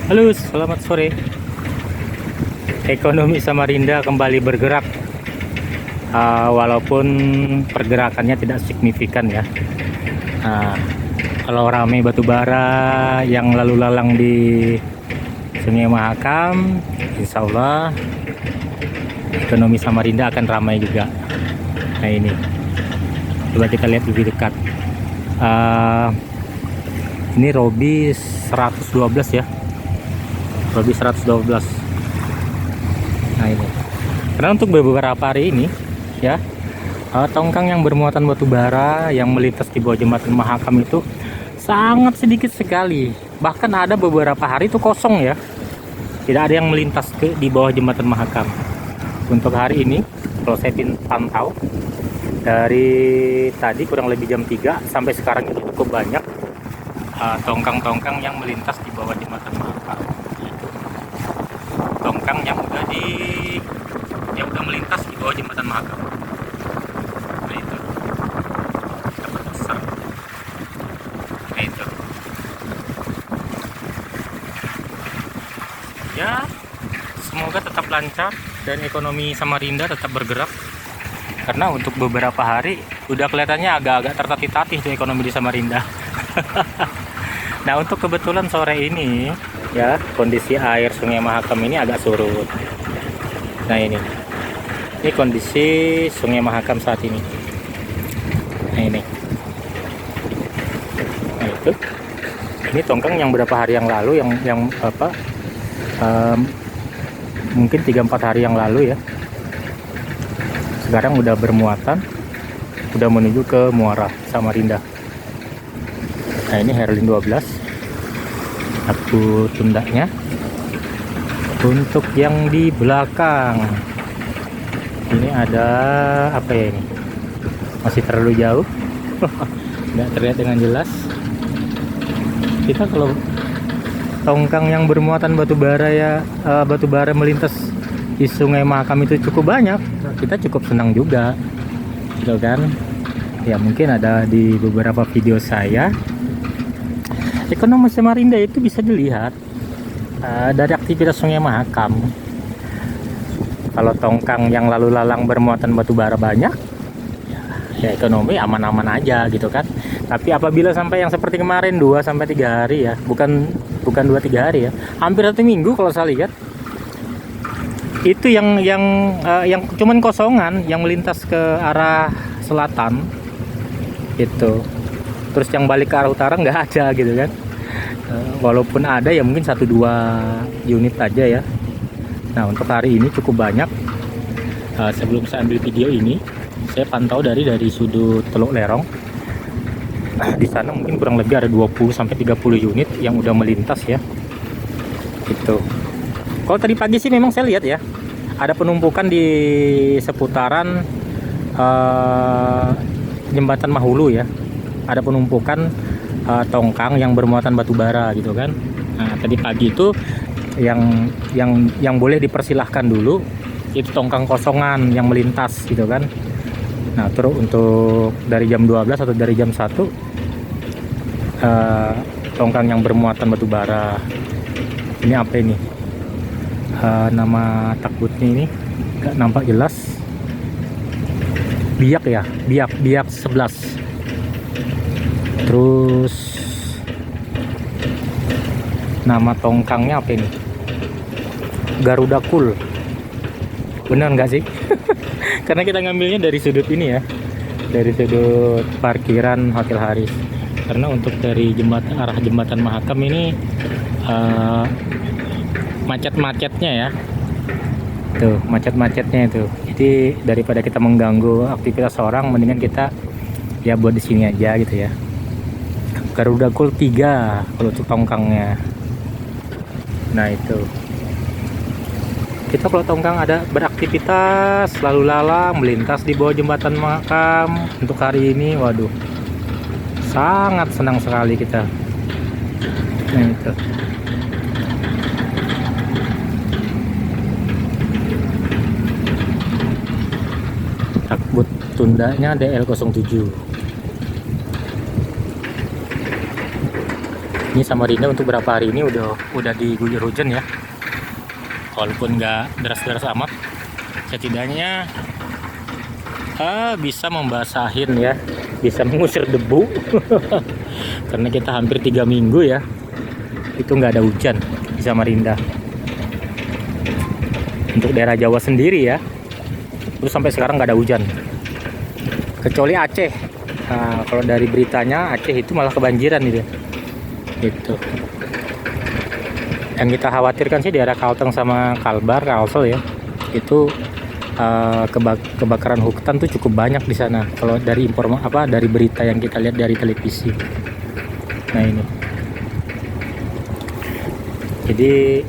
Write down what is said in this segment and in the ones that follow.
Halo, selamat sore. Ekonomi Samarinda kembali bergerak, walaupun pergerakannya tidak signifikan ya. Nah, kalau ramai batu bara yang lalu lalang di Sungai Mahakam, insya Allah ekonomi Samarinda akan ramai juga. Nah ini, coba kita lihat lebih dekat. Ini Robi 112 ya. Robi 112. Nah ini, karena untuk beberapa hari ini ya, tongkang yang bermuatan batu bara yang melintas di bawah jembatan Mahakam itu sangat sedikit sekali. Bahkan ada beberapa hari itu kosong ya, tidak ada yang melintas di bawah jembatan Mahakam. Untuk hari ini, kalau saya pantau dari tadi kurang lebih jam 3 sampai sekarang itu cukup banyak tongkang-tongkang yang melintas di bawah jembatan Mahakam. Tongkang yang udah melintas di bawah jembatan Mahakam. Nah itu dapat besar. Nah itu ya, semoga tetap lancar dan ekonomi Samarinda tetap bergerak, karena untuk beberapa hari udah kelihatannya agak-agak tertatih-tatih tuh ekonomi di Samarinda. Nah untuk kebetulan sore ini ya, kondisi air Sungai Mahakam ini agak surut. Nah ini kondisi Sungai Mahakam saat ini. Nah ini, nah itu, ini tongkang yang berapa hari yang lalu, mungkin 3-4 hari yang lalu ya, sekarang udah bermuatan, udah menuju ke Muara Samarinda. Nah ini Herlin 12 aku tundaknya. Untuk yang di belakang ini ada apa ya, ini masih terlalu jauh. Nggak terlihat dengan jelas. Kita kalau tongkang yang bermuatan batu bara ya, batu bara melintas di Sungai Mahakam itu cukup banyak, kita cukup senang juga gitu kan ya. Mungkin ada di beberapa video saya. Ekonomi Samarinda itu bisa dilihat dari aktivitas Sungai Mahakam. Kalau tongkang yang lalu lalang bermuatan batu bara banyak, ya ekonomi aman-aman aja gitu kan. Tapi apabila sampai yang seperti kemarin 2-3 hari ya, bukan 2-3 hari ya, hampir 1 minggu kalau saya lihat, itu yang cuman kosongan yang melintas ke arah selatan itu. Terus yang balik ke arah utara nggak ada gitu kan. Walaupun ada ya mungkin 1-2 unit aja ya. Nah untuk hari ini cukup banyak. Sebelum saya ambil video ini, saya pantau dari sudut Teluk Lerong. Di sana mungkin kurang lebih ada 20-30 unit yang udah melintas ya. Gitu. Kalau tadi pagi sih memang saya lihat ya, ada penumpukan di seputaran jembatan Mahulu ya. Ada penumpukan tongkang yang bermuatan batu bara gitu kan. Nah tadi pagi itu yang boleh dipersilahkan dulu itu tongkang kosongan yang melintas gitu kan. Nah terus untuk dari jam 12 atau dari jam 1 tongkang yang bermuatan batu bara. Ini apa ini, nama takutnya ini nggak nampak jelas. Biak ya, biak 11. Terus nama tongkangnya apa ini, Garuda Cool. Benar nggak sih? Karena kita ngambilnya dari sudut ini ya, dari sudut parkiran Hotel Haris. Karena untuk dari arah jembatan Mahakam ini macet-macetnya ya, tuh macet-macetnya itu. Jadi daripada kita mengganggu aktivitas orang, mendingan kita ya buat di sini aja gitu ya. Garuda Cool 3 kalau untuk tongkangnya. Nah itu, kita kalau tongkang ada beraktivitas lalu lalang melintas di bawah jembatan Mahakam untuk hari ini, waduh sangat senang sekali kita. Nah itu, takbut tundanya DL07. Ini Samarinda untuk berapa hari ini udah diguyur hujan ya, walaupun nggak deras-deras amat, setidaknya bisa membasahin ya, bisa mengusir debu. Karena kita hampir 3 minggu ya itu nggak ada hujan di Samarinda. Untuk daerah Jawa sendiri ya, terus sampai sekarang nggak ada hujan, kecuali Aceh. Nah, kalau dari beritanya Aceh itu malah kebanjiran gitu. Yang kita khawatirkan sih daerah Kalteng sama Kalbar, Kalsel ya, itu kebakaran hutan tuh cukup banyak di sana. Kalau dari dari berita yang kita lihat dari televisi. Nah ini, jadi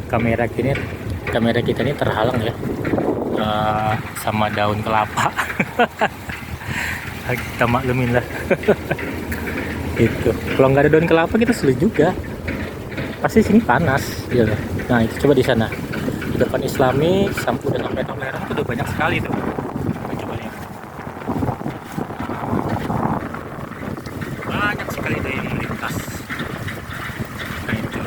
kamera kita ini terhalang ya sama daun kelapa. Kita maklumin lah. Itu kalau nggak ada daun kelapa kita sulit juga, pasti sini panas ya. Nah itu coba di sana di depan Islami sampai udah sampai Tolerang itu udah banyak sekali tuh. Coba lihat, banyak sekali tuh yang melintas. Nah itu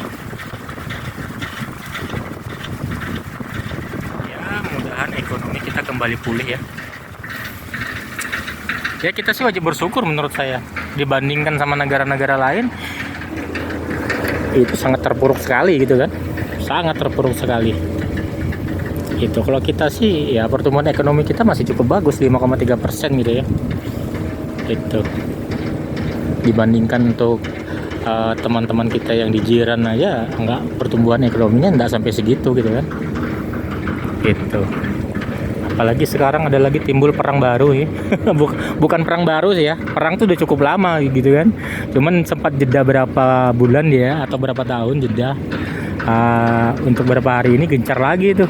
ya, mudah-mudahan ekonomi kita kembali pulih ya. Ya kita sih wajib bersyukur menurut saya, dibandingkan sama negara-negara lain itu sangat terpuruk sekali gitu kan, sangat terpuruk sekali. Itu kalau kita sih ya pertumbuhan ekonomi kita masih cukup bagus, 5,3% gitu ya. Itu dibandingkan untuk teman-teman kita yang di jiran aja enggak, pertumbuhan ekonominya enggak sampai segitu gitu kan. Gitu. Apalagi sekarang ada lagi timbul perang baru ya. Bukan perang baru sih ya, perang tuh udah cukup lama gitu kan, cuman sempat jeda berapa bulan ya, atau berapa tahun jeda. Untuk beberapa hari ini gencar lagi tuh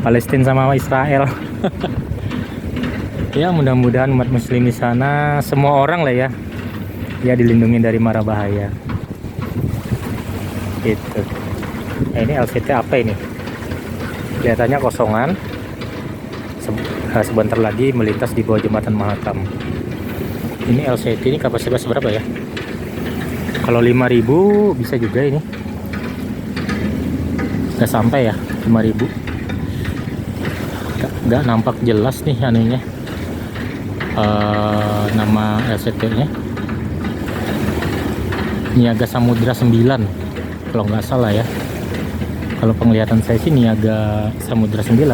Palestina sama Israel. Ya mudah-mudahan umat muslim di sana, semua orang lah ya, dilindungi dari mara bahaya. Gitu. Nah, ini LCT apa ini? Kelihatannya kosongan. Sebentar lagi melintas di bawah jembatan Mahakam. Ini LCT ini kapasitas berapa ya? Kalau 5.000 bisa juga ini. Nggak sampai ya 5.000. Nggak nampak jelas nih anunya, nama LCT-nya. Niaga Samudra 9 kalau nggak salah ya. Kalau penglihatan saya sih Niaga Samudra 9.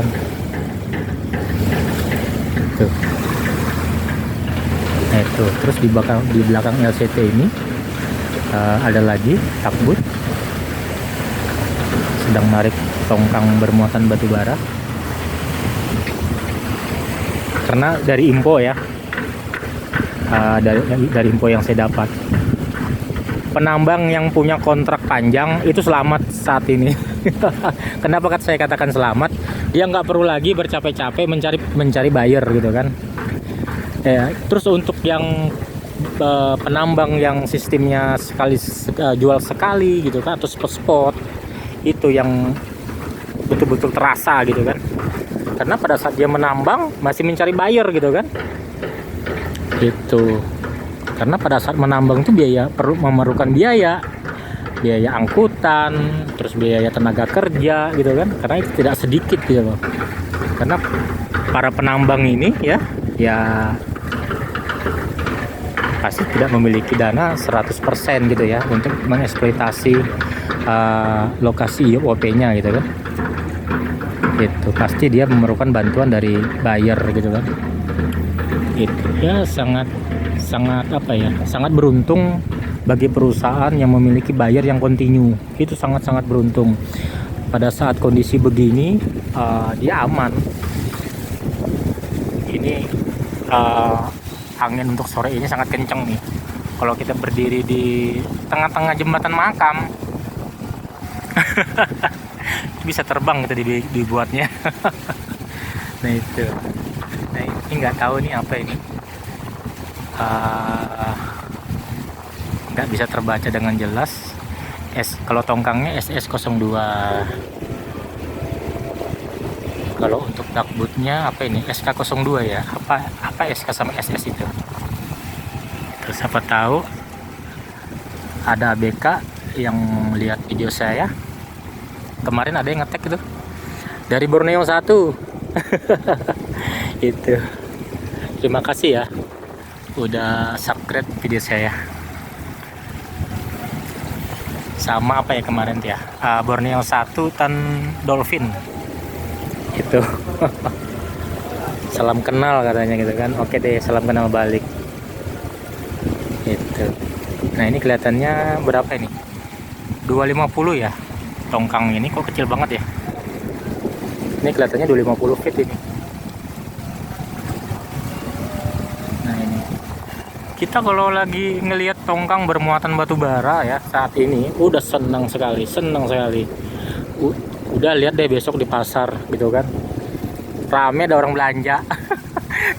Tuh. Nah itu, terus di belakang LCT ini ada lagi takbut sedang narik tongkang bermuatan batu bara. Karena dari info ya, dari info yang saya dapat, penambang yang punya kontrak panjang itu selamat saat ini. Kenapa saya katakan selamat? Dia nggak perlu lagi bercapek-capek mencari buyer gitu kan. Ya, terus untuk yang penambang yang sistemnya jual sekali gitu kan, atau spot-spot, itu yang betul-betul terasa gitu kan. Karena pada saat dia menambang masih mencari buyer gitu kan. Gitu. Karena pada saat menambang itu memerlukan biaya angkutan, terus biaya tenaga kerja gitu kan, karena itu tidak sedikit gitu loh. Karena para penambang ini ya pasti tidak memiliki dana 100% gitu ya untuk mengeksploitasi lokasi IOP-nya gitu kan. Itu pasti dia memerlukan bantuan dari buyer gitu kan. Itu ya sangat beruntung bagi perusahaan yang memiliki buyer yang kontinu. Itu sangat beruntung. Pada saat kondisi begini dia aman. Ini angin untuk sore ini sangat kencang nih. Kalau kita berdiri di tengah-tengah jembatan Mahakam, bisa terbang gitu dibuatnya. Nah itu. Nah ini nggak tahu nih apa ini. Nggak bisa terbaca dengan jelas. Kalau tongkangnya SS02. Kalau untuk dakbutnya apa ini? SK02 ya? Apa SK sama SS itu? Terus siapa tahu ada ABK yang lihat video saya kemarin, ada yang ngetek itu dari Borneo 1. Itu terima kasih ya udah subscribe video saya. Sama apa ya kemarin ya, Borneo 1 Tan Dolphin itu. Salam kenal katanya gitu kan. Oke deh, salam kenal balik itu. Nah ini kelihatannya berapa ini, 250 ya. Tongkang ini kok kecil banget ya. Ini kelihatannya 250 feet ini. Nah ini kita kalau lagi ngelihat tongkang bermuatan batu bara ya saat ini udah senang sekali, udah lihat deh besok di pasar gitu kan, rame ada orang belanja.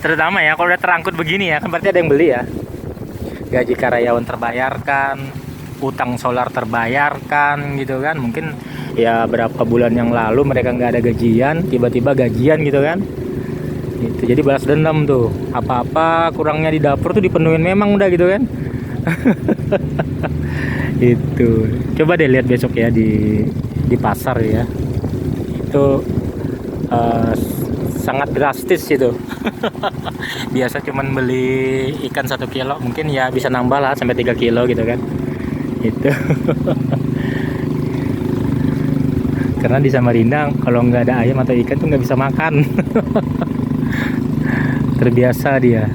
Terutama ya kalau udah terangkut begini ya kan berarti ada yang beli ya. Gaji karyawan terbayarkan, utang solar terbayarkan gitu kan. Mungkin ya berapa bulan yang lalu mereka nggak ada gajian, tiba-tiba gajian gitu kan. Itu jadi balas dendam tuh, apa-apa kurangnya di dapur tuh dipenuhin memang udah gitu kan. Itu coba deh lihat besok ya di pasar ya, itu sangat drastis itu. Biasa cuman beli ikan 1 kilo mungkin ya bisa nambah lah sampai 3 kilo gitu kan. Itu karena di Samarinda kalau nggak ada ayam atau ikan tuh nggak bisa makan. Terbiasa dia.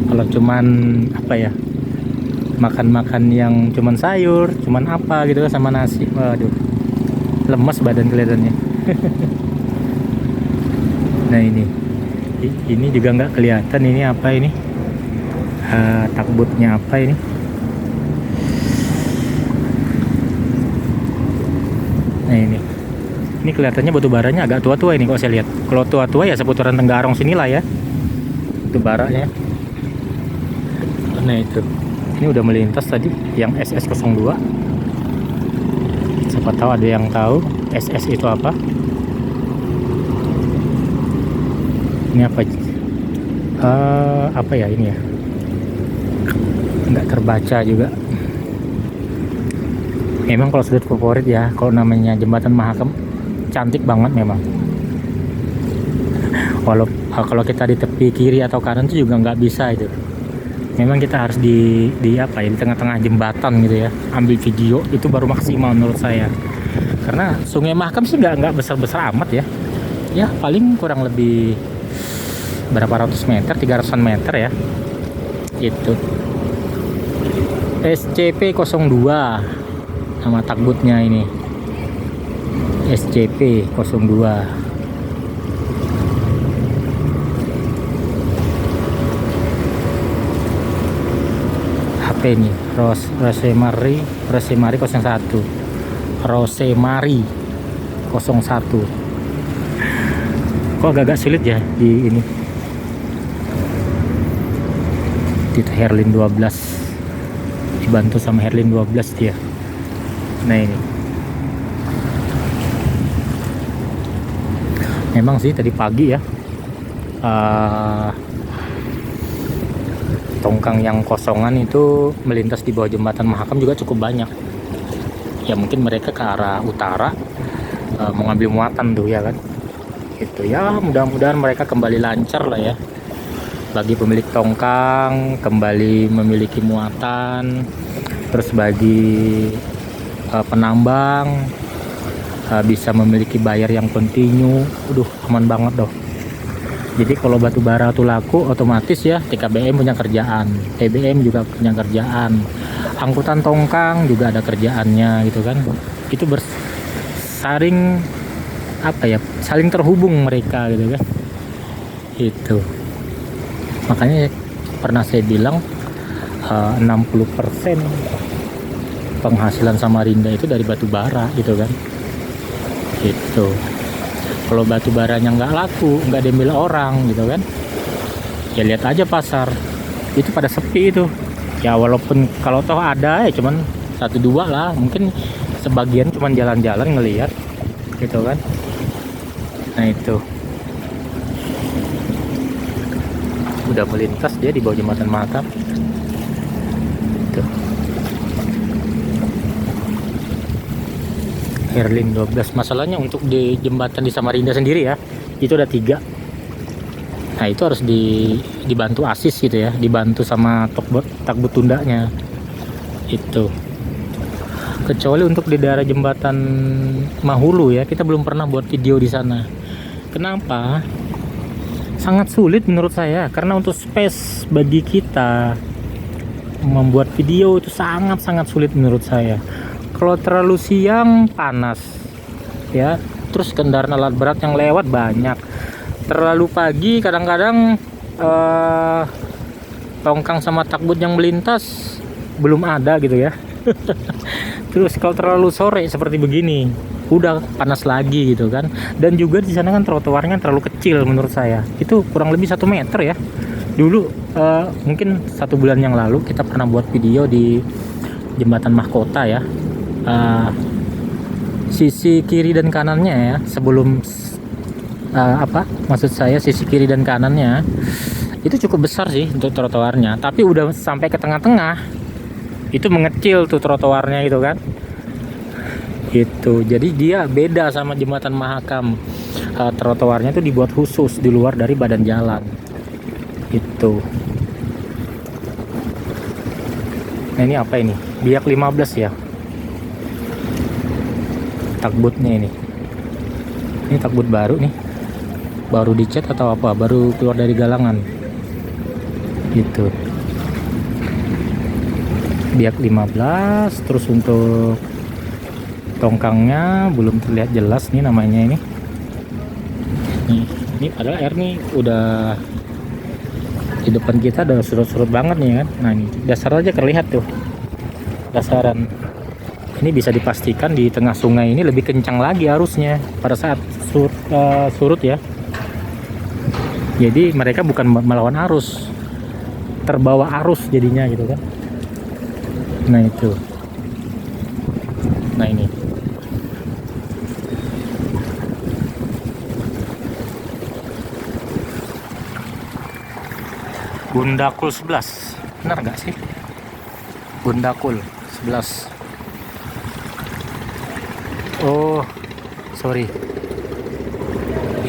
Kalau cuman apa ya, makan-makan yang cuman sayur, cuman apa gitu sama nasi, waduh lemes badan kelihatannya. Nah ini juga nggak kelihatan ini apa ini, takbutnya apa ini. Nah ini kelihatannya batu baranya agak tua-tua ini kalau saya lihat. Kalau tua-tua ya seputaran Tenggarong sinilah ya batu baranya. Nah itu ini udah melintas tadi yang SS02. Siapa tahu ada yang tahu SS itu apa. Ini apa ya ini ya, nggak terbaca juga. Memang kalau sudut favorit ya kalau namanya Jembatan Mahakam, cantik banget memang. Walau kalau kita di tepi kiri atau kanan itu juga nggak bisa itu. Memang kita harus di apa ya, di tengah-tengah jembatan gitu ya, ambil video itu baru maksimal menurut saya. Karena Sungai Mahakam sih nggak besar-besar amat ya. Ya paling kurang lebih berapa ratus meter, 300-an meter ya. Itu SCP-02 nama takbutnya ini. SCP-02. HP ini Rosemary 01. Rosemary 01. Kok agak sulit ya di ini. Itu Herlin 12. Dibantu sama Herlin 12 dia. Nah ini. Memang sih tadi pagi ya. Tongkang yang kosongan itu melintas di bawah Jembatan Mahakam juga cukup banyak. Ya mungkin mereka ke arah utara mengambil muatan tuh ya kan. Gitu ya, mudah-mudahan mereka kembali lancar lah ya. Bagi pemilik tongkang kembali memiliki muatan, terus bagi penambang bisa memiliki bayar yang kontinu. Aman banget doh. Jadi kalau batu bara tuh laku, otomatis ya TKBM punya kerjaan, TBM juga punya kerjaan, angkutan tongkang juga ada kerjaannya gitu kan. Itu bersaring apa ya, saling terhubung mereka gitu kan. Itu makanya pernah saya bilang 60% penghasilan Samarinda itu dari batu bara gitu kan. Itu kalau batu baranya nggak laku, nggak diambil orang gitu kan, ya lihat aja pasar itu pada sepi itu ya. Walaupun kalau toh ada ya cuman 1-2 lah, mungkin sebagian cuman jalan-jalan ngelihat gitu kan. Nah itu udah melintas dia di bawah Jembatan Mahakam. Herlin 12. Masalahnya untuk di jembatan di Samarinda sendiri ya, itu ada 3. Nah itu harus dibantu asis gitu ya, dibantu sama takbut tundanya itu. Kecuali untuk di daerah jembatan Mahulu ya, kita belum pernah buat video di sana. Kenapa? Sangat sulit menurut saya, karena untuk space bagi kita membuat video itu sangat sulit menurut saya. Kalau terlalu siang panas ya, terus kendaraan alat berat yang lewat banyak. Terlalu pagi kadang-kadang tongkang sama takbut yang melintas belum ada gitu ya. Terus kalau terlalu sore seperti begini, udah panas lagi gitu kan. Dan juga di sana kan trotoarnya terlalu kecil menurut saya. Itu kurang lebih 1 meter ya. Dulu mungkin 1 bulan yang lalu kita pernah buat video di jembatan Mahkota ya. Sisi kiri dan kanannya ya, sebelum maksud saya sisi kiri dan kanannya itu cukup besar sih untuk trotoarnya, tapi udah sampai ke tengah-tengah itu mengecil tuh trotoarnya itu kan. Gitu. Jadi dia beda sama jembatan Mahakam. Trotoarnya itu dibuat khusus di luar dari badan jalan. Itu. Nah, ini apa ini? Biak 15 ya. Takbutnya ini. Ini takbut baru nih. Baru dicat atau apa? Baru keluar dari galangan. Gitu. Biak 15. Terus untuk tongkangnya belum terlihat jelas nih namanya ini. Ini padahal air nih udah di depan kita, udah surut-surut banget nih kan. Nah ini dasar aja terlihat tuh, dasaran. Ini bisa dipastikan di tengah sungai ini lebih kencang lagi arusnya pada saat surut ya. Jadi mereka bukan melawan arus, terbawa arus jadinya gitu kan. Nah itu. Nah ini. Gundakul 11. Benar nggak sih? Gundakul 11. Oh, sorry.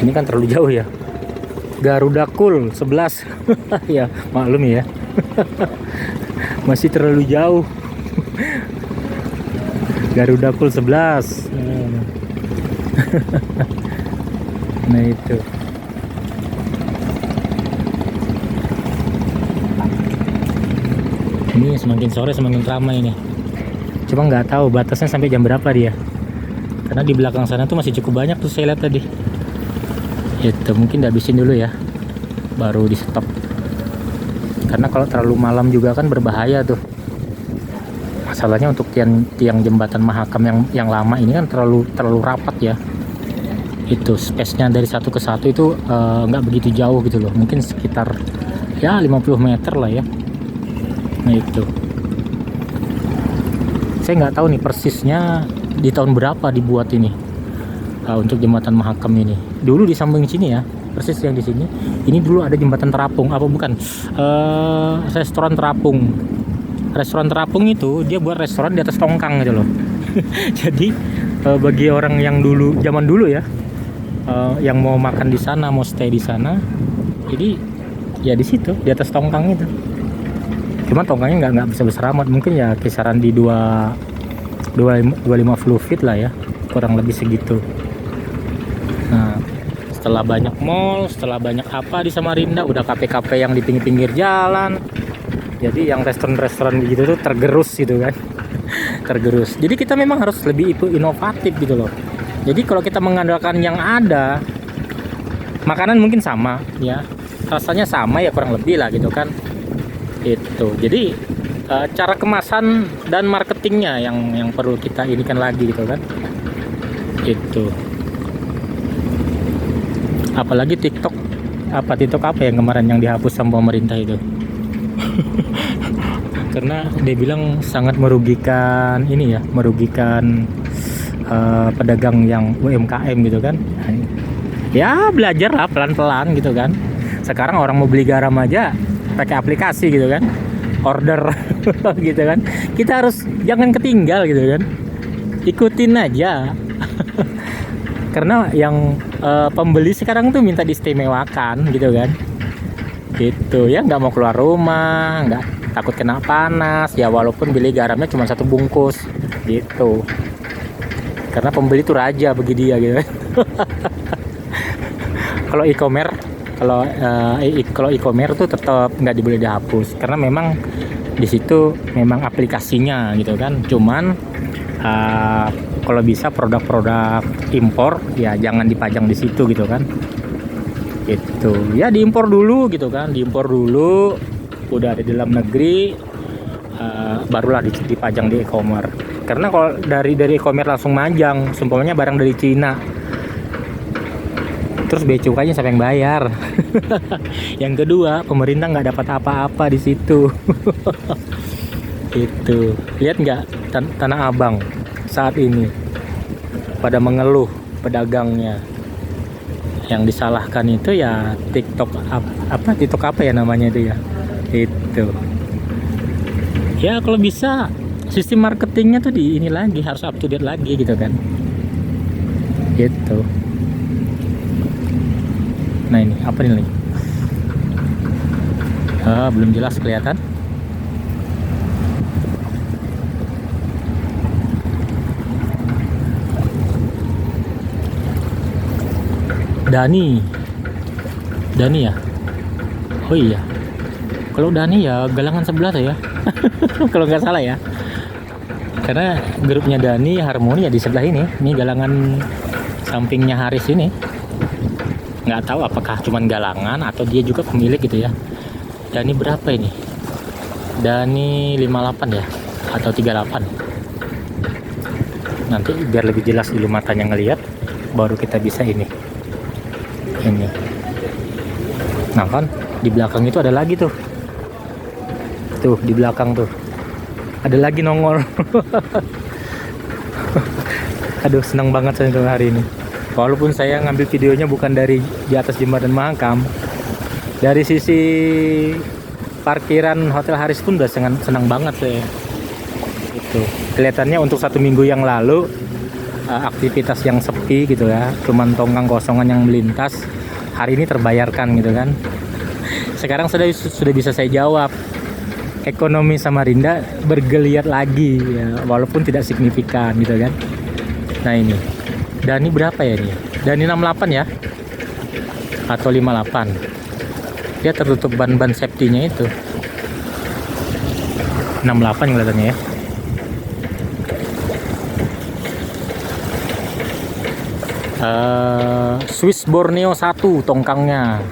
Ini kan terlalu jauh ya. Garudakul 11. Ya, maklum ya. Masih terlalu jauh. Garudakul 11. Nah itu. Ini semakin sore semakin ramai ini. Cuma nggak tahu batasnya sampai jam berapa dia. Karena di belakang sana tuh masih cukup banyak tuh saya lihat tadi. Itu mungkin dihabisin dulu ya, baru di stop. Karena kalau terlalu malam juga kan berbahaya tuh. Masalahnya untuk tiang jembatan Mahakam yang lama ini kan terlalu rapat ya. Itu space-nya dari satu ke satu itu nggak begitu jauh gitu loh. Mungkin sekitar ya 50 meter lah ya. Nah itu. Saya nggak tahu nih persisnya di tahun berapa dibuat ini untuk jembatan Mahakam ini. Dulu di samping sini ya, persis yang di sini. Ini dulu ada jembatan terapung, apa bukan? Restoran terapung. Restoran terapung itu dia buat restoran di atas tongkang gitu loh. Jadi bagi orang yang zaman dulu ya, yang mau makan di sana, mau stay di sana, jadi ya di situ di atas tongkang itu. Cuma tongkangnya nggak besar amat, mungkin ya kisaran di 250 feet lah ya, kurang lebih segitu. Nah setelah banyak mall, setelah banyak apa di Samarinda, udah kafe-kafe yang di pinggir-pinggir jalan, jadi yang restoran-restoran gitu tuh tergerus gitu kan. Tergerus. Jadi kita memang harus lebih inovatif gitu loh. Jadi kalau kita mengandalkan yang ada, makanan mungkin sama ya, rasanya sama ya kurang lebih lah gitu kan. Itu jadi cara kemasan dan marketingnya yang perlu kita inikan lagi gitu kan. Itu apalagi TikTok apa yang kemarin yang dihapus sama pemerintah itu. Karena dia bilang sangat merugikan ini ya, merugikan pedagang yang UMKM gitu kan. Ya belajar lah pelan-pelan gitu kan. Sekarang orang mau beli garam aja pakai aplikasi gitu kan, order gitu kan. Kita harus jangan ketinggal gitu kan, ikutin aja Karena yang pembeli sekarang tuh minta diistimewakan gitu kan. Gitu ya, nggak mau keluar rumah, nggak takut kena panas ya, walaupun beli garamnya cuma 1 bungkus gitu. Karena pembeli tuh raja bagi dia gitu kan. Kalau e-commerce, kalau e-commerce tuh tetap nggak boleh dihapus karena memang di situ memang aplikasinya gitu kan. Cuman kalau bisa produk-produk impor ya jangan dipajang di situ gitu kan. Gitu ya, diimpor dulu gitu kan, diimpor dulu, udah ada di dalam negeri, barulah dipajang di e-commerce. Karena kalau dari e-commerce langsung majang, sumpahnya barang dari Cina, terus bea cukainya siapa yang bayar? Yang kedua, pemerintah nggak dapat apa-apa di situ. Itu lihat nggak Tanah Abang saat ini pada mengeluh pedagangnya. Yang disalahkan itu ya TikTok apa ya namanya itu ya, itu ya. Kalau bisa sistem marketingnya tuh di ini lagi, harus up to date lagi gitu kan, gitu. Nah ini apa nih lagi, belum jelas kelihatan. Dani ya. Oh iya, kalau Dani ya galangan sebelah tuh ya. Kalau nggak salah ya, karena grupnya Dani Harmoni ya di sebelah ini. Ini galangan sampingnya Haris ini. Nggak tahu apakah cuman galangan atau dia juga pemilik gitu ya. Dani berapa ini? Dani 58 ya atau 38. Nanti biar lebih jelas dulu matanya ngelihat, baru kita bisa ini. Nah kan di belakang itu ada lagi tuh di belakang tuh ada lagi nongol. Aduh, senang banget saya hari ini, walaupun saya ngambil videonya bukan dari di atas jembatan Mahakam, dari sisi parkiran Hotel Haris pun udah senang banget saya. Itu kelihatannya untuk 1 minggu yang lalu aktivitas yang sepi gitu ya, cuman tongkang kosongan yang melintas. Hari ini terbayarkan gitu kan. Sekarang sudah bisa saya jawab, ekonomi Samarinda bergeliat lagi ya, walaupun tidak signifikan gitu kan. Nah ini Dani berapa ya ini? Dani 68 ya atau 58. Dia tertutup ban safety-nya itu 68 kelihatannya ya. Swiss Borneo 1 tongkangnya,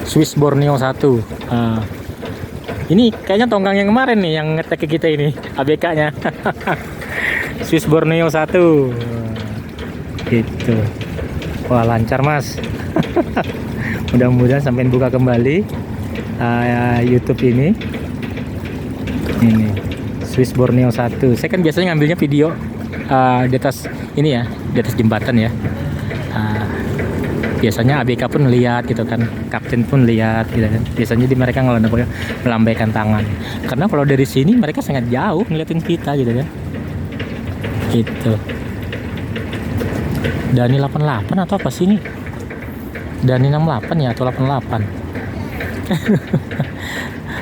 Swiss Borneo 1. Ini kayaknya tongkang yang kemarin nih yang ngetek ke kita ini, ABK nya. Swiss Borneo 1 gitu. Wah lancar mas. Mudah-mudahan sampai buka kembali YouTube ini Swiss Borneo 1. Saya kan biasanya ngambilnya video di atas ini ya, di atas jembatan ya. Biasanya ABK pun lihat gitu kan, kapten pun lihat gitu kan. Biasanya mereka melambaikan tangan, karena kalau dari sini mereka sangat jauh ngeliatin kita gitu kan. Gitu. Dani 88 atau apa sih ini? Dani 68 ya atau 88?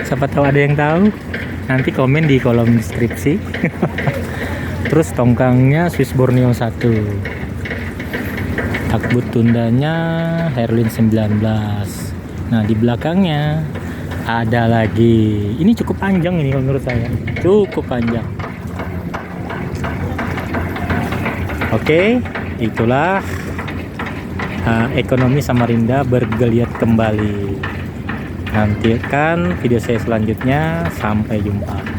Siapa tahu ada yang tahu, nanti komen di kolom deskripsi. Terus tongkangnya Swiss Borneo 1. Takbut tundanya Herlin 19. Nah di belakangnya ada lagi. Ini cukup panjang ini menurut saya, cukup panjang. Oke, itulah ekonomi Samarinda bergeliat kembali. Nantikan video saya selanjutnya. Sampai jumpa.